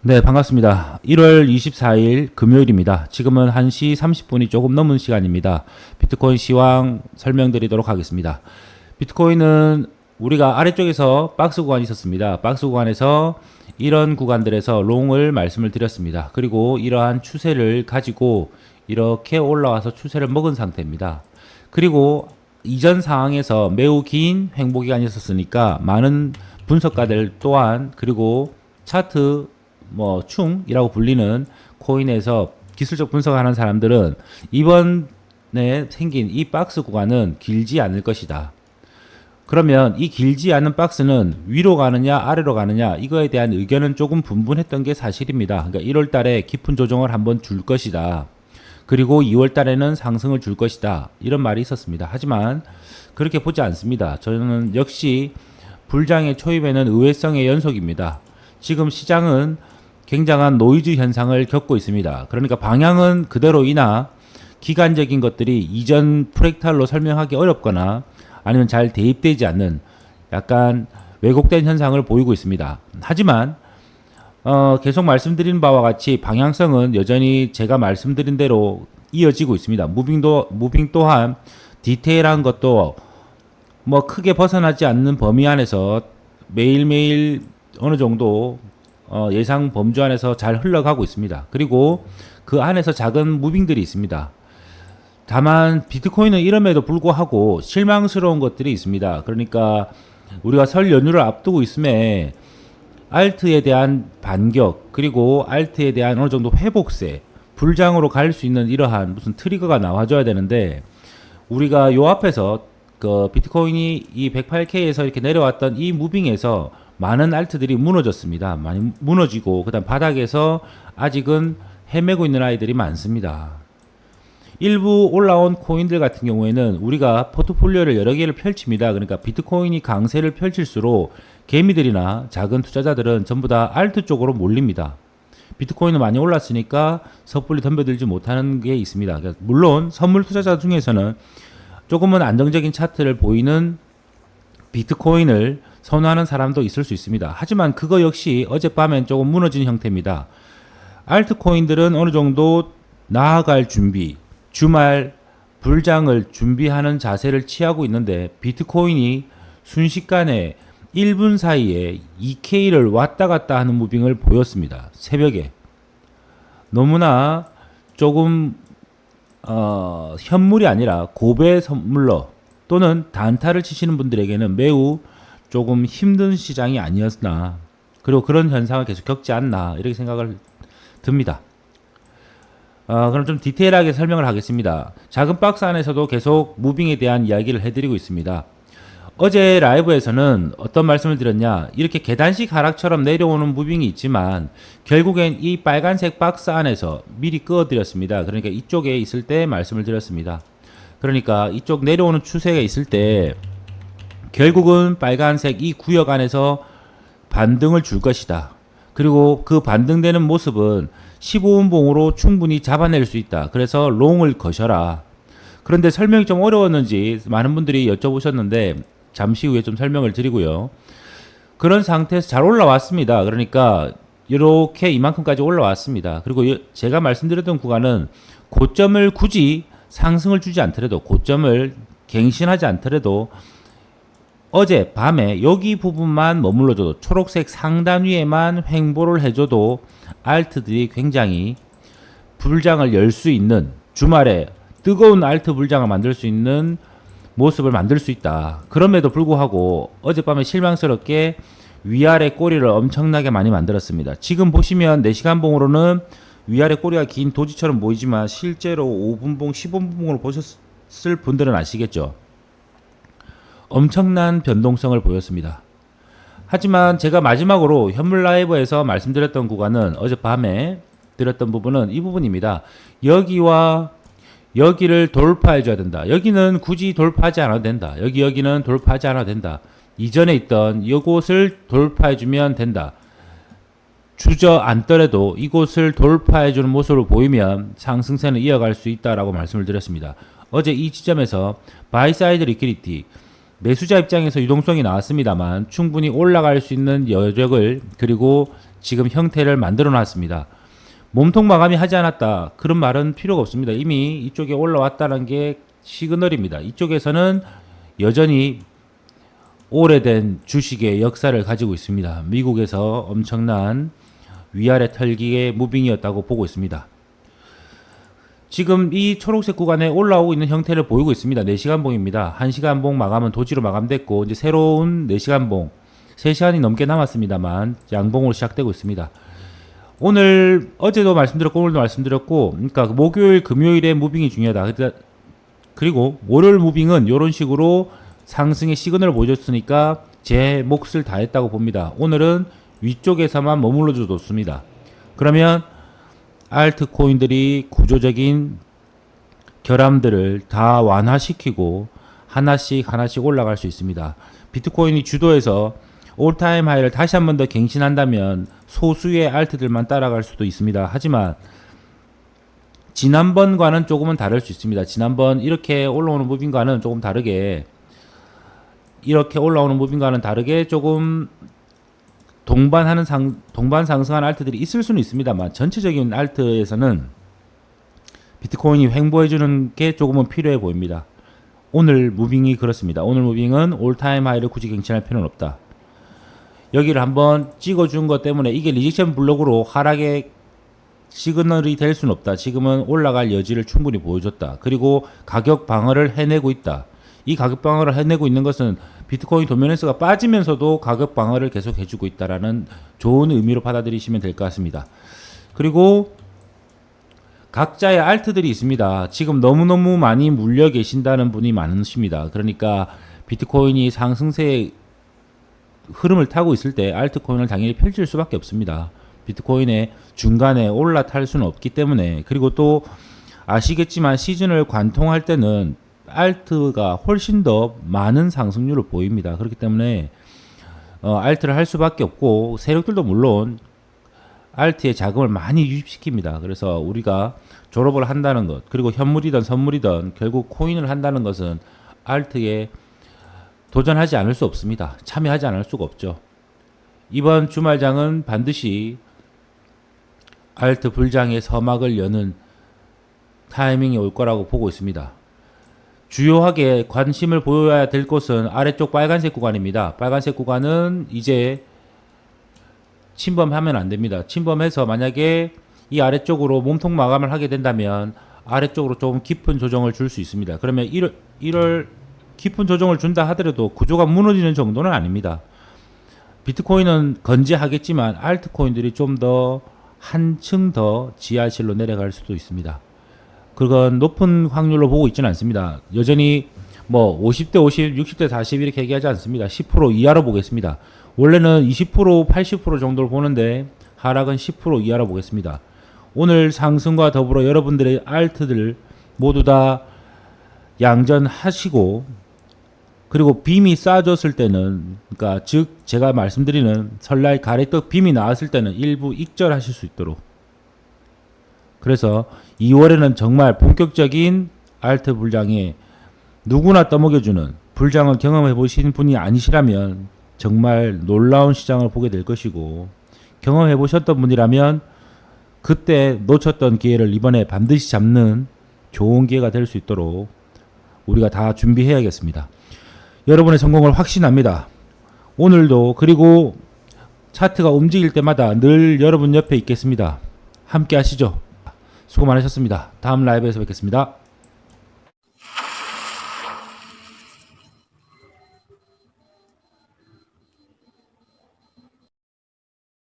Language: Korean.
네, 반갑습니다. 1월 24일 금요일입니다. 지금은 1시 30분이 조금 넘은 시간입니다. 비트코인 시황 설명드리도록 하겠습니다. 비트코인은 우리가 아래쪽에서 박스 구간이 있었습니다. 박스 구간에서 이런 구간들에서 롱을 말씀을 드렸습니다. 그리고 이러한 추세를 가지고 이렇게 올라와서 추세를 먹은 상태입니다. 그리고 이전 상황에서 매우 긴 횡보 기간이 있었으니까 많은 분석가들 또한 그리고 차트 충이라고 불리는 코인에서 기술적 분석하는 사람들은 이번에 생긴 이 박스 구간은 길지 않을 것이다. 그러면 이 길지 않은 박스는 위로 가느냐 아래로 가느냐 이거에 대한 의견은 조금 분분했던 게 사실입니다. 그러니까 1월 달에 깊은 조정을 한번 줄 것이다. 그리고 2월 달에는 상승을 줄 것이다. 이런 말이 있었습니다. 하지만 그렇게 보지 않습니다. 저는 역시 불장의 초입에는 의외성의 연속입니다. 지금 시장은 굉장한 노이즈 현상을 겪고 있습니다. 그러니까 방향은 그대로이나 기간적인 것들이 이전 프랙탈로 설명하기 어렵거나 아니면 잘 대입되지 않는 약간 왜곡된 현상을 보이고 있습니다. 하지만 계속 말씀드린 바와 같이 방향성은 여전히 제가 말씀드린 대로 이어지고 있습니다. 무빙 또한 디테일한 것도 크게 벗어나지 않는 범위 안에서 매일매일 어느 정도 예상 범주 안에서 잘 흘러가고 있습니다. 그리고 그 안에서 작은 무빙들이 있습니다. 다만 비트코인은 이름에도 불구하고 실망스러운 것들이 있습니다. 그러니까 우리가 설 연휴를 앞두고 있음에 알트에 대한 반격 그리고 알트에 대한 어느 정도 회복세 불장으로 갈 수 있는 이러한 무슨 트리거가 나와줘야 되는데 우리가 요 앞에서 그 비트코인이 이 108K에서 이렇게 내려왔던 이 무빙에서 많은 알트들이 무너졌습니다. 많이 무너지고 그다음 바닥에서 아직은 헤매고 있는 아이들이 많습니다. 일부 올라온 코인들 같은 경우에는 우리가 포트폴리오를 여러 개를 펼칩니다. 그러니까 비트코인이 강세를 펼칠수록 개미들이나 작은 투자자들은 전부 다 알트 쪽으로 몰립니다. 비트코인은 많이 올랐으니까 섣불리 덤벼들지 못하는 게 있습니다. 그러니까 물론 선물 투자자 중에서는 조금은 안정적인 차트를 보이는 비트코인을 선호하는 사람도 있을 수 있습니다. 하지만 그거 역시 어젯밤엔 조금 무너진 형태입니다. 알트코인들은 어느 정도 나아갈 준비, 주말 불장을 준비하는 자세를 취하고 있는데 비트코인이 순식간에 1분 사이에 2K를 왔다 갔다 하는 무빙을 보였습니다. 새벽에. 너무나 조금 현물이 아니라 고배 선물러 또는 단타를 치시는 분들에게는 매우 조금 힘든 시장이 아니었나 그리고 그런 현상을 계속 겪지 않나 이렇게 생각을 듭니다. 그럼 좀 디테일하게 설명을 하겠습니다. 작은 박스 안에서도 계속 무빙에 대한 이야기를 해드리고 있습니다. 어제 라이브에서는 어떤 말씀을 드렸냐, 이렇게 계단식 하락처럼 내려오는 무빙이 있지만 결국엔 이 빨간색 박스 안에서 미리 끄어드렸습니다. 그러니까 이쪽에 있을 때 말씀을 드렸습니다. 그러니까 이쪽 내려오는 추세가 있을 때 결국은 빨간색 이 구역 안에서 반등을 줄 것이다. 그리고 그 반등되는 모습은 15분봉으로 충분히 잡아낼 수 있다. 그래서 롱을 거셔라. 그런데 설명이 좀 어려웠는지 많은 분들이 여쭤보셨는데 잠시 후에 좀 설명을 드리고요. 그런 상태에서 잘 올라왔습니다. 그러니까 이렇게 이만큼까지 올라왔습니다. 그리고 제가 말씀드렸던 구간은 고점을 굳이 상승을 주지 않더라도 고점을 갱신하지 않더라도 어제 밤에 여기 부분만 머물러줘도 초록색 상단 위에만 횡보를 해줘도 알트들이 굉장히 불장을 열 수 있는 주말에 뜨거운 알트 불장을 만들 수 있는 모습을 만들 수 있다. 그럼에도 불구하고 어젯밤에 실망스럽게 위아래 꼬리를 엄청나게 많이 만들었습니다. 지금 보시면 4시간 봉으로는 위아래 꼬리가 긴 도지처럼 보이지만 실제로 5분봉, 15분봉으로 보셨을 분들은 아시겠죠. 엄청난 변동성을 보였습니다. 하지만 제가 마지막으로 현물 라이브에서 말씀드렸던 구간은 어젯밤에 드렸던 부분은 이 부분입니다. 여기와 여기를 돌파해 줘야 된다. 여기는 굳이 돌파하지 않아도 된다. 여기는 돌파하지 않아도 된다. 이전에 있던 이곳을 돌파해 주면 된다. 주저앉더라도 이곳을 돌파해 주는 모습을 보이면 상승세는 이어갈 수 있다라고 말씀을 드렸습니다. 어제 이 지점에서 바이사이드 리퀴디티 매수자 입장에서 유동성이 나왔습니다만 충분히 올라갈 수 있는 여력을 그리고 지금 형태를 만들어 놨습니다. 몸통 마감이 하지 않았다. 그런 말은 필요가 없습니다. 이미 이쪽에 올라왔다는 게 시그널입니다. 이쪽에서는 여전히 오래된 주식의 역사를 가지고 있습니다. 미국에서 엄청난 위아래 털기의 무빙이었다고 보고 있습니다. 지금 이 초록색 구간에 올라오고 있는 형태를 보이고 있습니다. 4시간 봉입니다. 1시간 봉 마감은 도지로 마감됐고 이제 새로운 4시간 봉 3시간이 넘게 남았습니다만 양봉으로 시작되고 있습니다. 오늘 어제도 말씀드렸고 오늘도 말씀드렸고 그러니까 목요일 금요일에 무빙이 중요하다. 그리고 월요일 무빙은 이런 식으로 상승의 시그널을 보여줬으니까 제 몫을 다했다고 봅니다. 오늘은 위쪽에서만 머물러도 좋습니다. 그러면 알트코인들이 구조적인 결함들을 다 완화시키고 하나씩 올라갈 수 있습니다. 비트코인이 주도해서 올타임 하이를 다시 한 번 더 갱신한다면 소수의 알트들만 따라갈 수도 있습니다. 하지만 지난번과는 조금은 다를 수 있습니다. 지난번 이렇게 올라오는 무빙과는 조금 다르게 조금 동반 상승하는 알트들이 있을 수는 있습니다만 전체적인 알트에서는 비트코인이 횡보해주는 게 조금은 필요해 보입니다. 오늘 무빙이 그렇습니다. 오늘 무빙은 올타임 하이를 굳이 갱신할 필요는 없다. 여기를 한번 찍어준 것 때문에 이게 리젝션 블록으로 하락의 시그널이 될 수는 없다. 지금은 올라갈 여지를 충분히 보여줬다. 그리고 가격 방어를 해내고 있다. 이 가격 방어를 해내고 있는 것은 비트코인 도미넌스가 빠지면서도 가격 방어를 계속 해주고 있다라는 좋은 의미로 받아들이시면 될 것 같습니다. 그리고 각자의 알트들이 있습니다. 지금 너무너무 많이 물려 계신다는 분이 많으십니다. 그러니까 비트코인이 상승세의 흐름을 타고 있을 때 알트코인을 당연히 펼칠 수밖에 없습니다. 비트코인의 중간에 올라탈 수는 없기 때문에. 그리고 또 아시겠지만 시즌을 관통할 때는 알트가 훨씬 더 많은 상승률을 보입니다. 그렇기 때문에 알트를 할 수밖에 없고 세력들도 물론 알트의 자금을 많이 유입시킵니다. 그래서 우리가 졸업을 한다는 것 그리고 현물이든 선물이든 결국 코인을 한다는 것은 알트에 도전하지 않을 수 없습니다. 참여하지 않을 수가 없죠. 이번 주말장은 반드시 알트 불장의 서막을 여는 타이밍이 올 거라고 보고 있습니다. 주요하게 관심을 보여야 될 곳은 아래쪽 빨간색 구간입니다. 빨간색 구간은 이제 침범하면 안 됩니다. 침범해서 만약에 이 아래쪽으로 몸통 마감을 하게 된다면 아래쪽으로 조금 깊은 조정을 줄 수 있습니다. 그러면 1월 깊은 조정을 준다 하더라도 구조가 무너지는 정도는 아닙니다. 비트코인은 건재하겠지만 알트코인들이 좀 더 한층 더 지하실로 내려갈 수도 있습니다. 그건 높은 확률로 보고 있지는 않습니다. 여전히 뭐 50대 50, 60대 40 이렇게 얘기하지 않습니다. 10% 이하로 보겠습니다. 원래는 20%, 80% 정도를 보는데 하락은 10% 이하로 보겠습니다. 오늘 상승과 더불어 여러분들의 알트들 모두 다 양전하시고 그리고 빔이 쌓아줬을 때는 그러니까 즉 제가 말씀드리는 설날 가래떡 빔이 나왔을 때는 일부 익절하실 수 있도록 그래서 2월에는 정말 본격적인 알트 불장에 누구나 떠먹여주는 불장을 경험해 보신 분이 아니시라면 정말 놀라운 시장을 보게 될 것이고 경험해 보셨던 분이라면 그때 놓쳤던 기회를 이번에 반드시 잡는 좋은 기회가 될 수 있도록 우리가 다 준비해야겠습니다. 여러분의 성공을 확신합니다. 오늘도 그리고 차트가 움직일 때마다 늘 여러분 옆에 있겠습니다. 함께 하시죠. 수고 많으셨습니다. 다음 라이브에서 뵙겠습니다.